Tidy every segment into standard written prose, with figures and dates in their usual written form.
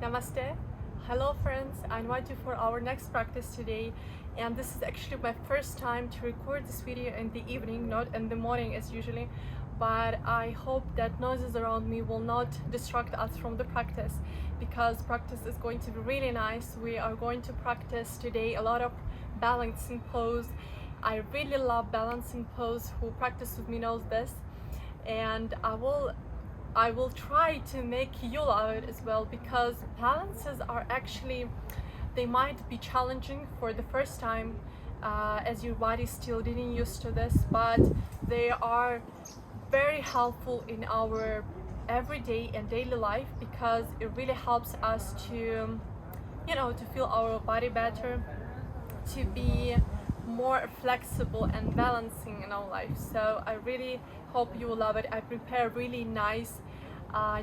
Namaste. Hello friends, I invite you for our next practice today, and this is actually my first time to record this video in the evening, not in the morning as usually, but I hope that noises around me will not distract us from the practice, because practice is going to be really nice. We are going to practice today a lot of balancing pose. I really love balancing pose. Who practice with me knows this, and I will try to make you love it as well, because balances are actually, they might be challenging for the first time as your body still didn't used to this, but they are very helpful in our everyday and daily life, because it really helps us to, to feel our body better, to be more flexible and balancing in our life. So I really hope you will love it. I prepare really nice,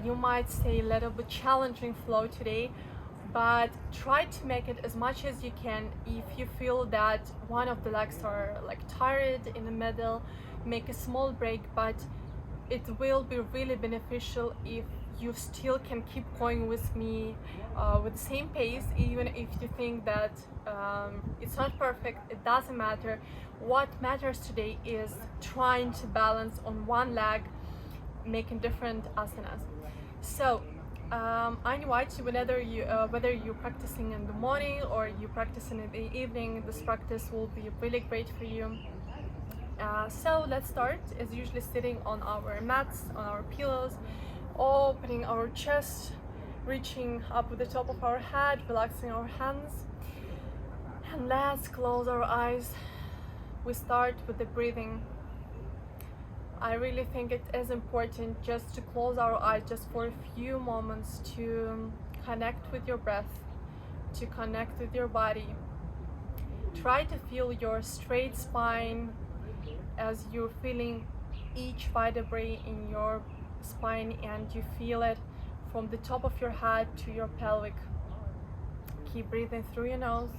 you might say a little bit challenging flow today, but try to make it as much as you can. If you feel that one of the legs are like tired in the middle, make a small break, but it will be really beneficial if you still can keep going with me with the same pace, even if you think that it's not perfect. It doesn't matter. What matters today is trying to balance on one leg, making different asanas. So I invite you, whether you're practicing in the morning or you practicing in the evening, this practice will be really great for you. So let's start as usually, sitting on our mats, on our pillows, opening our chest, reaching up with the top of our head, relaxing our hands, and let's close our eyes. We start with the breathing. I really think it is important just to close our eyes just for a few moments, to connect with your breath, to connect with your body. Try to feel your straight spine as you're feeling each vertebrae in your spine, and you feel it from the top of your head to your pelvic. Keep breathing through your nose.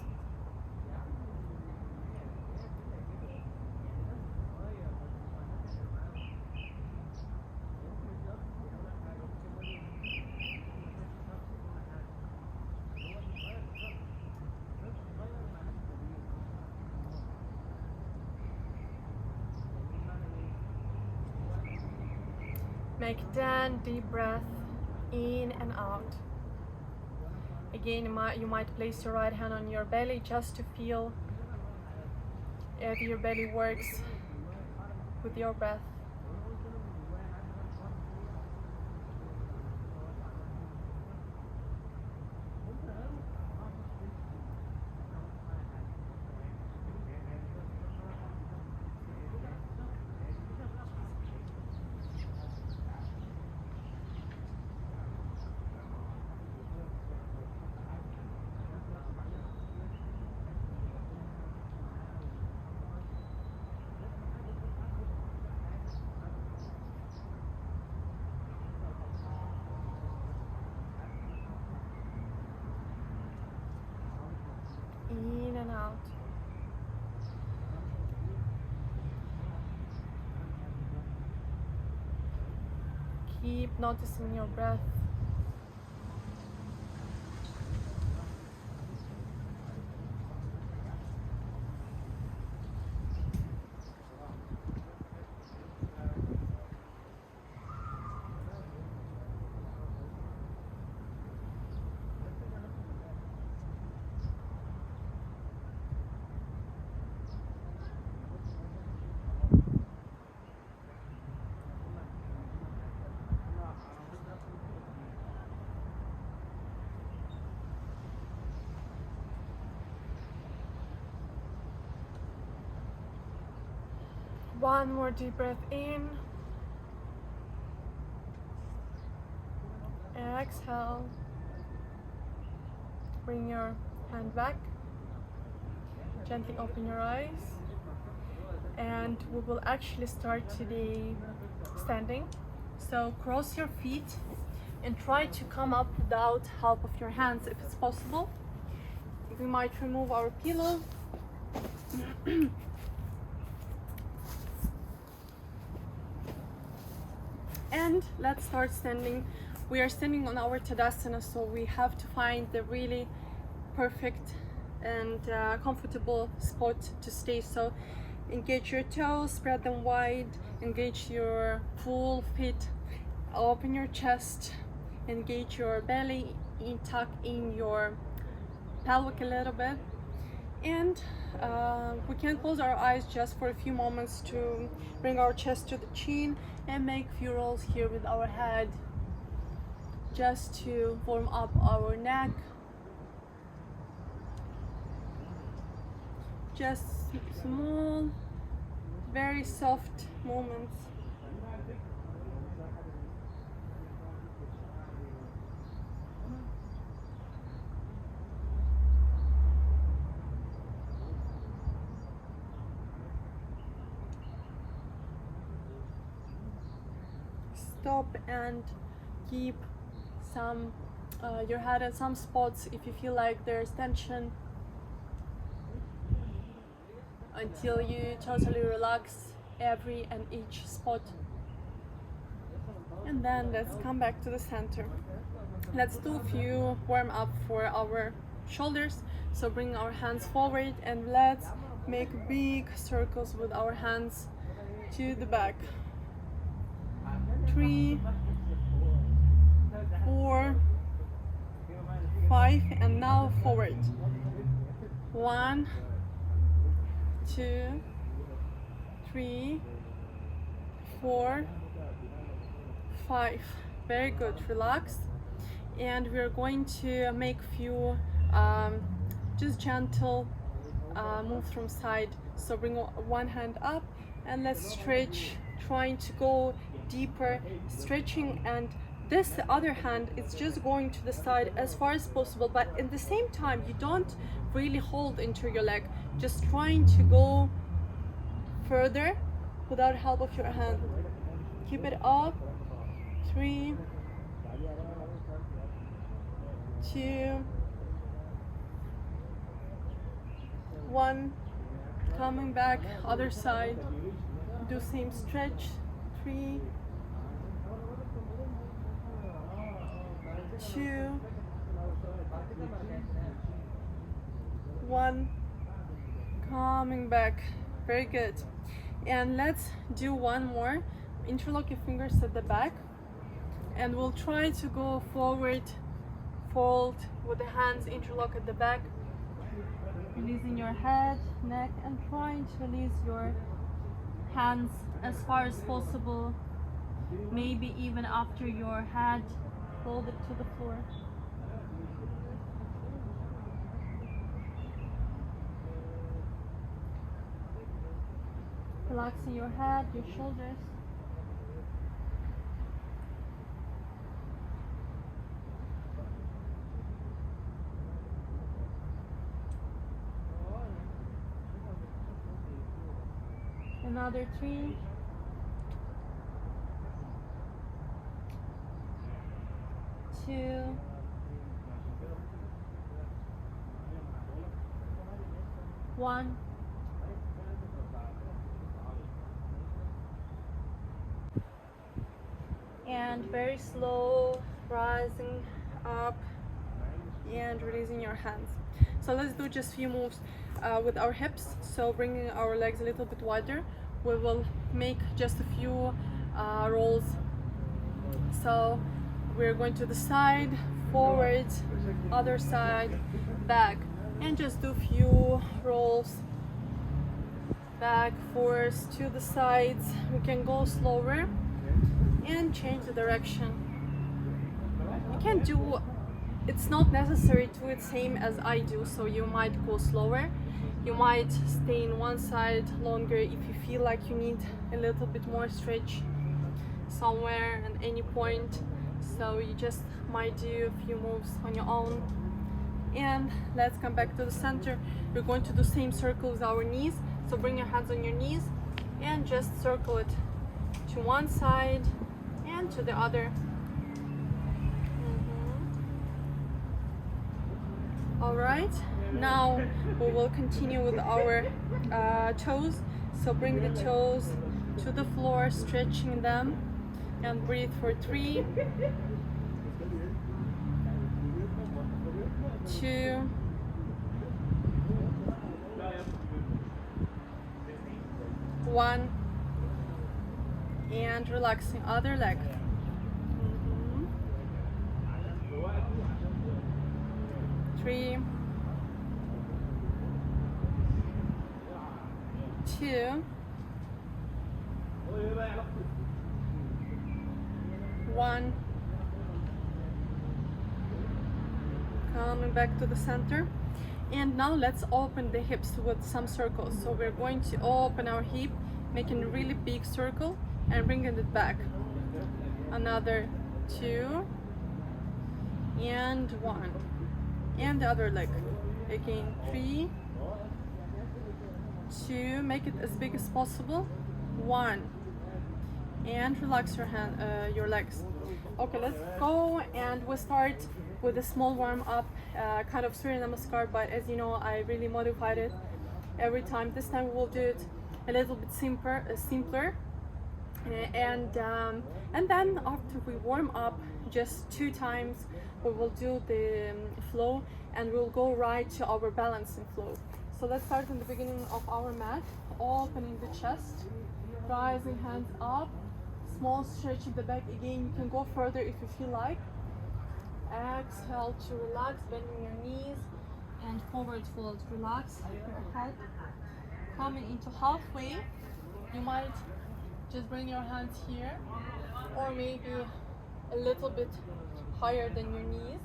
Make 10 deep breaths in and out. Again, you might place your right hand on your belly just to feel if your belly works with your breath. In and out. Keep noticing your breath. One more deep breath in. Exhale. Bring your hand back. Gently open your eyes. And we will actually start today standing. So cross your feet and try to come up without help of your hands if it's possible. We might remove our pillow. And let's start standing We are standing on our Tadasana, so we have to find the really perfect and comfortable spot to stay. So engage your toes, spread them wide, engage your full feet, open your chest, engage your belly, tuck in your pelvic a little bit, and we can close our eyes just for a few moments to bring our chest to the chin and make few rolls here with our head, just to warm up our neck. Just small, very soft movements. Stop and keep some your head in some spots if you feel like there's tension, until you totally relax every and each spot. And then let's come back to the center. Let's do a few warm up for our shoulders. So bring our hands forward and let's make big circles with our hands to the back. 3, 4, 5, and now forward. 1, 2, 3, 4, 5. Very good. Relax. And we're going to make few just gentle moves from side. So bring one hand up and let's stretch, trying to go deeper, stretching, and this other hand is just going to the side as far as possible, but at the same time you don't really hold into your leg, just trying to go further without help of your hand. Keep it up. 3, 2, 1. Coming back, other side. Do same stretch. 3, 2, 1. Coming back. Very good. And let's do one more. Interlock your fingers at the back, and we'll try to go forward, fold with the hands, interlock at the back, releasing your head, neck, and trying to release your hands as far as possible, maybe even after your head folded to the floor. Relaxing your head, your shoulders. Another 3, 2, 1. And very slow, rising up and releasing your hands. So let's do just a few moves with our hips. So bringing our legs a little bit wider, we will make just a few rolls. So we're going to the side, forward, other side, back, and just do a few rolls back, forth, to the sides. We can go slower and change the direction. You can do, it's not necessary to do it same as I do, so you might go slower, you might stay in one side longer if you feel like you need a little bit more stretch somewhere at any point. So you just might do a few moves on your own. And let's come back to the center. We're going to do same circle with our knees. So bring your hands on your knees and just circle it to one side and to the other. All right, now we will continue with our toes. So bring the toes to the floor, stretching them, and breathe for 3, 2, 1, and relaxing other leg. 3, 2, 1. Coming back to the center. And now let's open the hips with some circles. So we're going to open our hip, making a really big circle and bringing it back. Another 2 and 1. And the other leg. Again, 3, 2, make it as big as possible. 1. And relax your legs. Okay, let's go, and we'll start with a small warm up, kind of Surya Namaskar, but as you know, I really modified it every time. This time we'll do it a little bit simpler. And then after we warm up just 2 times, we will do the flow, and we'll go right to our balancing flow. So let's start in the beginning of our mat, opening the chest, rising hands up, small stretch in the back. Again, you can go further if you feel like. Exhale to relax, bending your knees and forward fold. Relax your head. Coming into halfway, you might just bring your hands here, or maybe a little bit higher than your knees.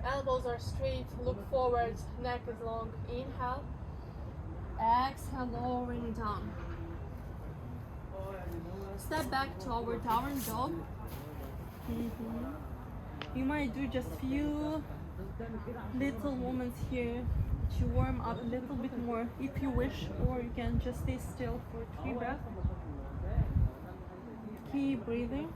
Elbows are straight, look forward, neck is long. Inhale. Exhale, lowering down. Step back to our downward dog. You might do just few little moments here to warm up a little bit more if you wish, or you can just stay still for 3 breaths. Keep breathing.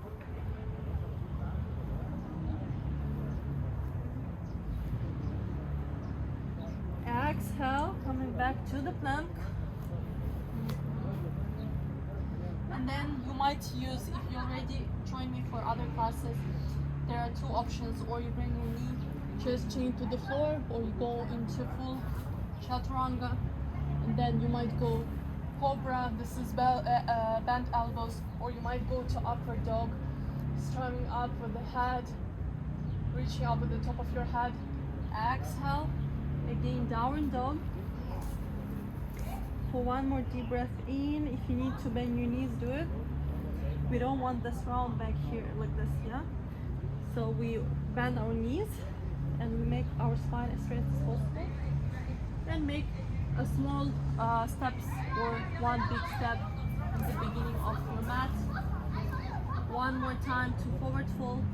Exhale, coming back to the plank. And then you might use, if you already joined me for other classes, there are 2 options: or you bring your knee just chain to the floor, or you go into full chaturanga, and then you might go cobra. This is bent elbows, or you might go to upward dog, strumming up with the head, reaching up with the top of your head. Exhale, again downward dog. For 1 more deep breath in. If you need to bend your knees, do it. We don't want this round back here like this, yeah? So we bend our knees and we make our spine as straight as possible. Then make a small steps, or 1 big step at the beginning of your mat. 1 more time to forward fold.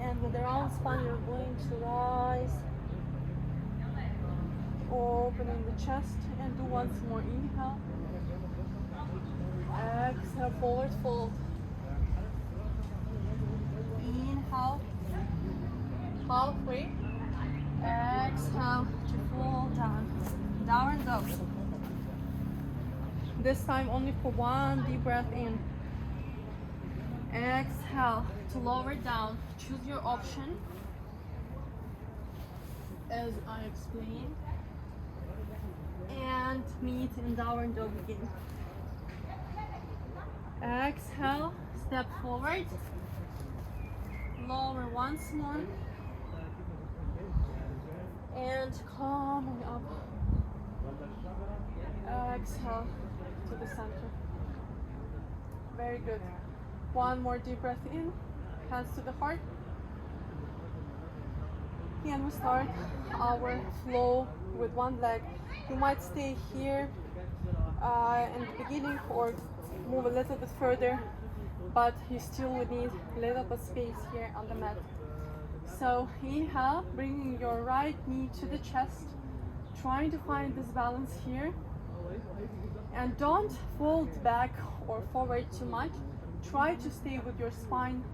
And with the round spine, you're going to rise, opening the chest, and do once more. Inhale. Exhale, forward fold. Inhale, halfway. Exhale to fall down. Downward dog. This time only for 1 deep breath in. Exhale to lower down. Choose your option as I explained. And meet in downward dog again. Exhale, step forward. Lower once more. And coming up. Exhale to the center. Very good. 1 more deep breath in. Hands to the heart. And we start our flow with 1 leg. You might stay here in the beginning, or move a little bit further, but you still would need a little bit space here on the mat. So inhale, bringing your right knee to the chest, trying to find this balance here. And don't fold back or forward too much. Try to stay with your spine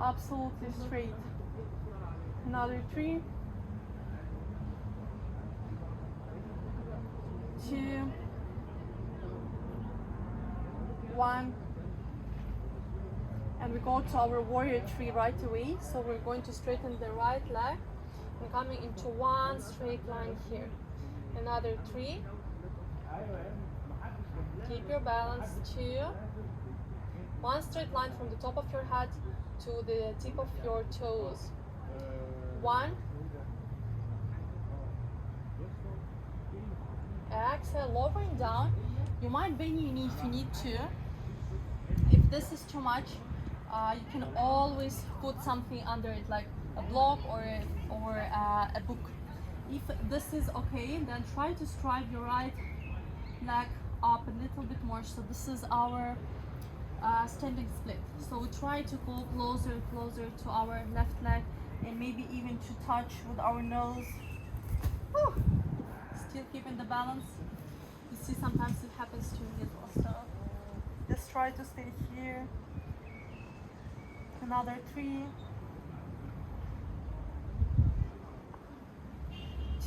absolutely straight. Another 3, 2, 1, and we go to our warrior tree right away. So we're going to straighten the right leg and coming into one straight line here. Another 3. Keep your balance. 2. One straight line from the top of your head to the tip of your toes. 1. Exhale, lowering down. You might bend your knee if you need to. If this is too much, you can always put something under it, like a block or a book. If this is okay, then try to stride your right leg up a little bit more. So this is our standing split. So we try to go closer and closer to our left leg, and maybe even to touch with our nose. Whew. Still keeping the balance. You see, sometimes it happens to me as well. So just try to stay here. Another 3,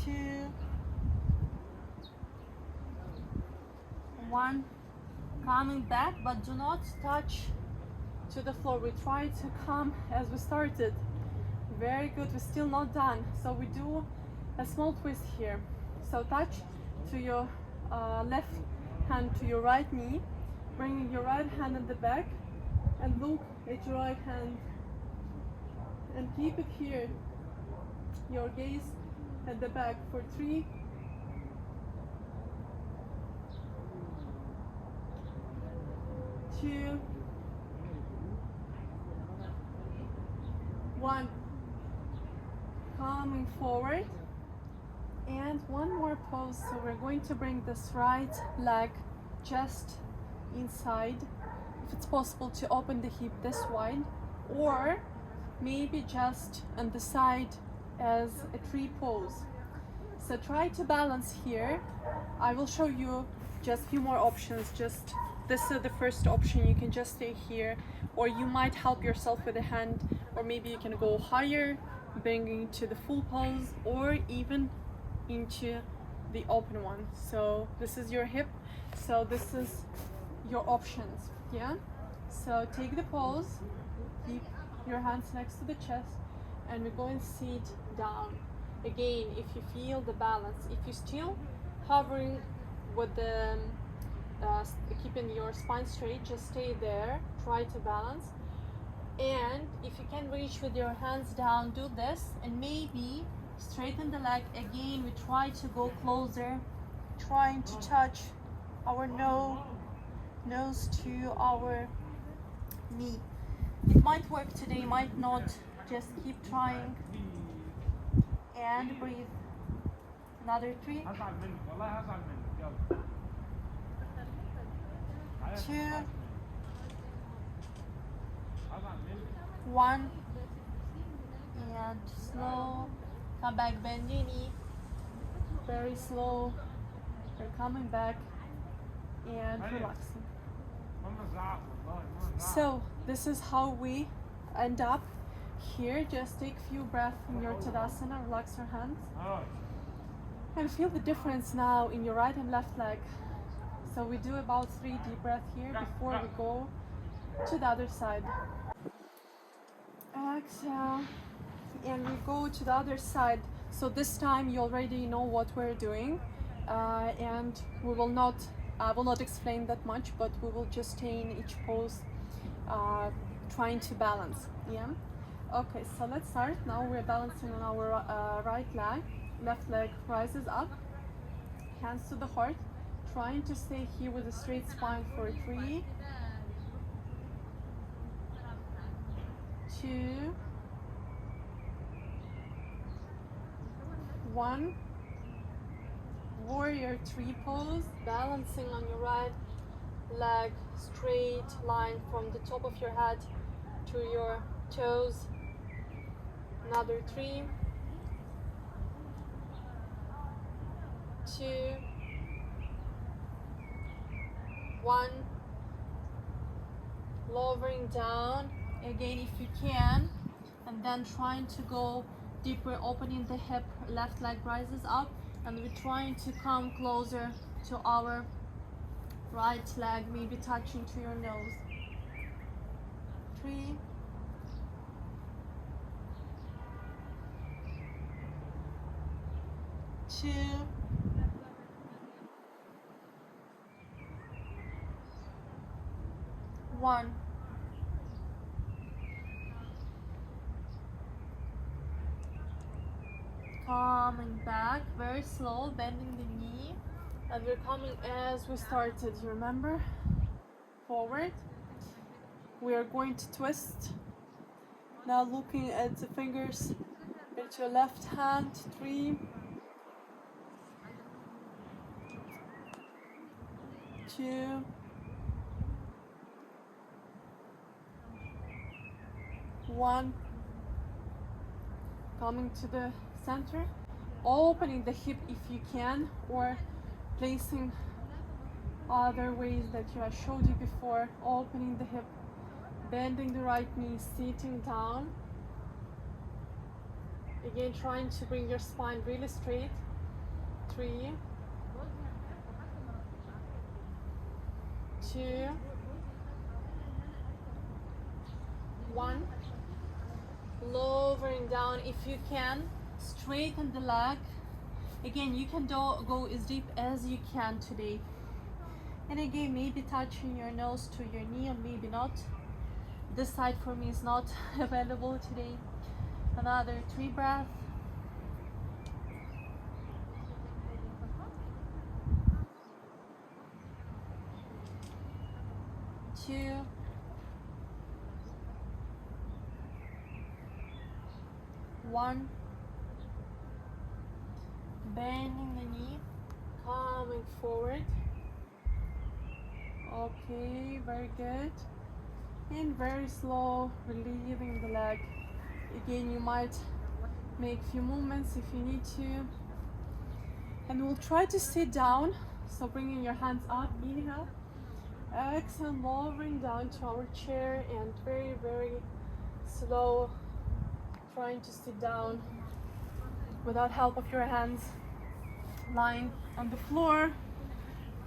2, 1. Coming back, but do not touch to the floor. We try to come as we started. Very good. We're still not done. So we do a small twist here. So touch to your left hand to your right knee, bringing your right hand in the back, and look at your right hand and keep it here, your gaze at the back for 3, 2, 1. Coming forward, and one more pose. So we're going to bring this right leg just inside. If it's possible to open the hip this wide, or maybe just on the side as a tree pose. So try to balance here. I will show you just a few more options. Just this is the first option. You can just stay here, or you might help yourself with a hand, or maybe you can go higher, bringing to the full pose, or even into the open one. So this is your hip, so this is your options. Yeah, so take the pose, keep your hands next to the chest, and we're going to sit down. Again, if you feel the balance, if you're still hovering with the keeping your spine straight, just stay there, try to balance. And if you can reach with your hands down, do this, and maybe straighten the leg. Again, we try to go closer, trying to touch our nose to our knee. It might work today, might not. Just keep trying and breathe. Another 3, 2, 1, and slow. Come back, bend your knee. Very slow. We're coming back and relaxing. So this is how we end up here. Just take a few breaths in your Tadasana, relax your hands, and feel the difference now in your right and left leg. So we do about 3 deep breaths here before we go to the other side. Exhale, and we go to the other side. So this time you already know what we're doing, and we will not I will not explain that much, but we will just stay in each pose, trying to balance. Yeah. Okay, so let's start. Now we're balancing on our right leg. Left leg rises up, hands to the heart, trying to stay here with a straight spine for 3, 2, 1. Warrior tree pose, balancing on your right leg, straight line from the top of your head to your toes. Another 3, 2, 1. Lowering down again if you can, and then trying to go deeper, opening the hip. Left leg rises up, and we're trying to come closer to our right leg, maybe touching to your nose. 3, 3, 2, 1. Coming back, very slow, bending the knee. And we're coming as we started, you remember? Forward. We are going to twist. Now looking at the fingers at your left hand. 3, 2, 1. Coming to the center, opening the hip if you can, or placing other ways that I showed you before, opening the hip, bending the right knee, sitting down. Again, trying to bring your spine really straight. 3, 2, 1. Lowering down if you can. Straighten the leg. Again, you can go as deep as you can today. And again, maybe touching your nose to your knee, or maybe not. This side for me is not available today. Another 3 breaths. 2, 1. Bending the knee, coming forward. Okay, very good. And very slow, relieving the leg. Again, you might make few movements if you need to. And we'll try to sit down. So bringing your hands up, inhale. Exhale, lowering down to our chair, and very, very slow, trying to sit down without help of your hands. Lying on the floor,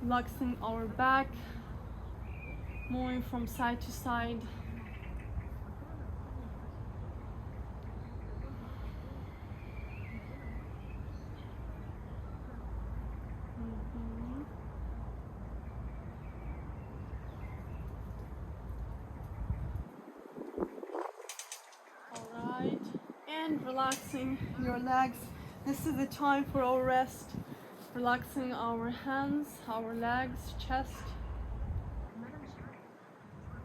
relaxing our back, moving from side to side. Alright, and relaxing your legs. This is the time for our rest. Relaxing our hands, our legs, chest.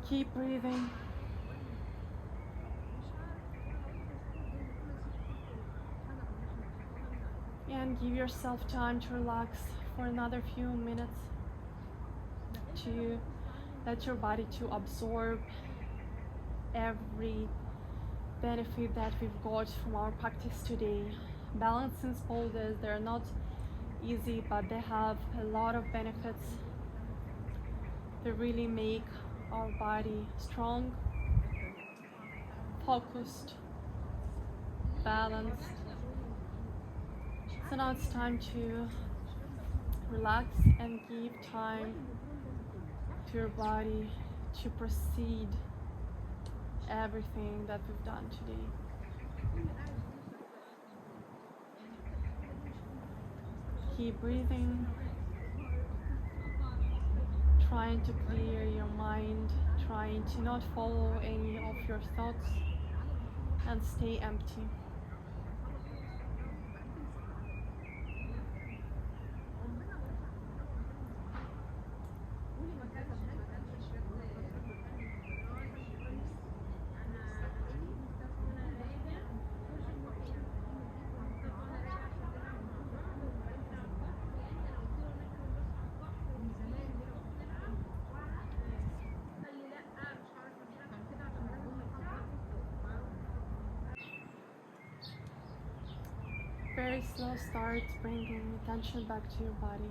Keep breathing. And give yourself time to relax for another few minutes, to let your body to absorb every benefit that we've got from our practice today. Balancing poses, they're not easy, but they have a lot of benefits. They really make our body strong, focused, balanced. So now it's time to relax and give time to your body to proceed everything that we've done today. Keep breathing, trying to clear your mind, trying to not follow any of your thoughts, and stay empty. Very slow start, bringing attention back to your body,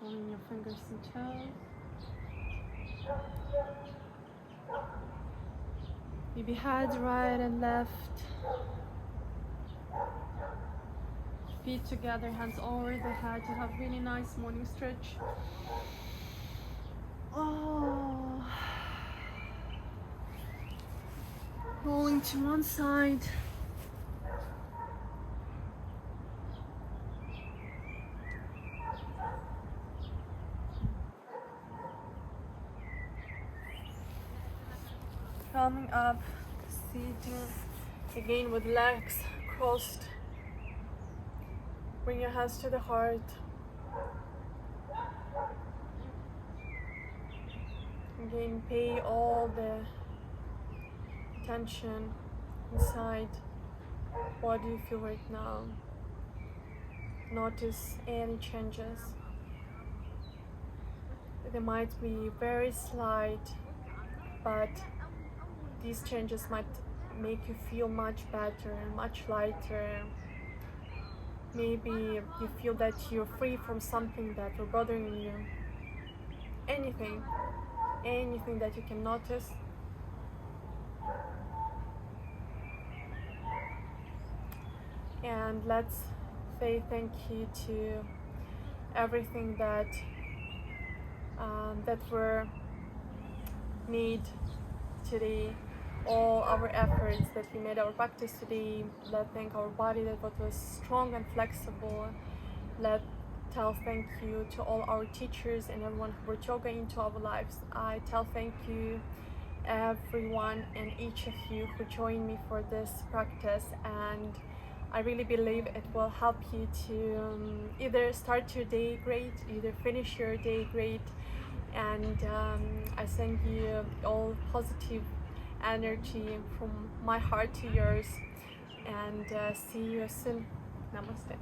moving your fingers and toes. Maybe head right and left. Feet together, hands over the head to have really nice morning stretch. Oh. rolling to one side. Coming up, sitting again with legs crossed. Bring your hands to the heart. Again, pay all the attention inside. What do you feel right now? Notice any changes. They might be very slight, but these changes might make you feel much better, much lighter. Maybe you feel that you're free from something that was bothering you. Anything that you can notice. And let's say thank you to everything that were made today, all our efforts that we made our practice today. Let's thank our body that was strong and flexible. Let's tell thank you to all our teachers and everyone who brought yoga into our lives. I tell thank you everyone and each of you who joined me for this practice, and I really believe it will help you to either start your day great, either finish your day great. And I send you all positive energy from my heart to yours, and see you soon. Namaste.